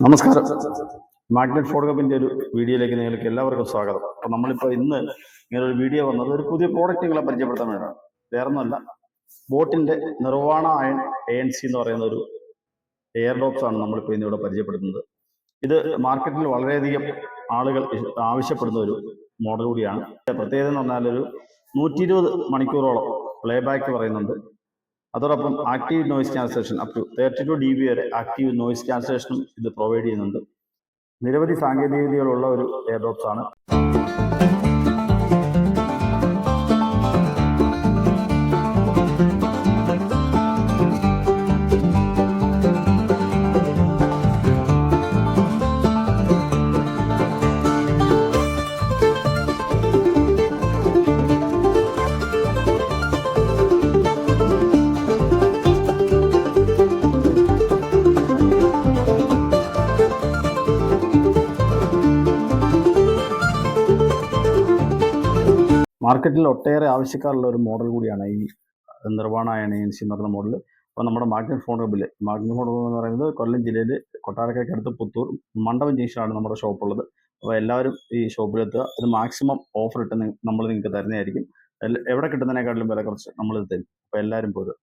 നമസ്കാരം. മാഗ്നറ്റ് ഫോട്ടോഗ്രാഫിൻ്റെ ഒരു വീഡിയോയിലേക്ക് നിങ്ങൾക്ക് എല്ലാവർക്കും സ്വാഗതം. അപ്പോൾ നമ്മളിപ്പോൾ ഇന്ന് ഇങ്ങനെ ഒരു വീഡിയോ വന്നത് ഒരു പുതിയ പ്രോഡക്റ്റ് നിങ്ങളെ പരിചയപ്പെടുത്താൻ വേണ്ടിയാണ്. വേറൊന്നുമല്ല, ബോട്ടിൻ്റെ നിർവാണ അയൺ ANC എന്ന് പറയുന്ന ഒരു എയർ ഡ്രോപ്സ് ആണ് നമ്മളിപ്പോൾ ഇന്നിവിടെ പരിചയപ്പെടുത്തുന്നത്. ഇത് മാർക്കറ്റിൽ വളരെയധികം ആളുകൾ ആവശ്യപ്പെടുന്ന ഒരു മോഡൽ കൂടിയാണ്. പ്രത്യേകത എന്ന് പറഞ്ഞാൽ ഒരു 120 മണിക്കൂറോളം പ്ലേ ബാക്ക് പറയുന്നുണ്ട്. അതോടൊപ്പം active noise cancellation up to 32 dB വരെ ആക്റ്റീവ് നോയിസ് ക്യാൻസലേഷനും ഇത് പ്രൊവൈഡ് ചെയ്യുന്നുണ്ട്. നിരവധി സാങ്കേതിക വിദ്യകളുള്ള ഒരു എയർ ഡ്രോപ്സ് ആണ്. മാർക്കറ്റിൽ ഒട്ടേറെ ആവശ്യക്കാരുള്ള ഒരു മോഡൽ കൂടിയാണ് ഈ നിർവാണ അയൺ ANC എന്ന് പറയുന്ന മോഡൽ. അപ്പോൾ നമ്മുടെ മാഗ്നറ്റ് ഫോട്ടോഗ്രാഫിൽ എന്ന് പറയുന്നത് കൊല്ലം ജില്ലയിൽ കൊട്ടാരക്കരയ്ക്കടുത്ത് പുത്തൂർ മണ്ഡപം ജംഗ്ഷനാണ് നമ്മുടെ ഷോപ്പുള്ളത്. അപ്പോൾ എല്ലാവരും ഈ ഷോപ്പിലെത്തുക. ഇത് മാക്സിമം ഓഫർ ഇട്ട് നമ്മൾ നിങ്ങൾക്ക് തരുന്നതായിരിക്കും. എവിടെ കിട്ടുന്നതിനേക്കാട്ടിലും വില കുറച്ച് നമ്മളിത് തരും. അപ്പോൾ എല്ലാവരും പോരുക.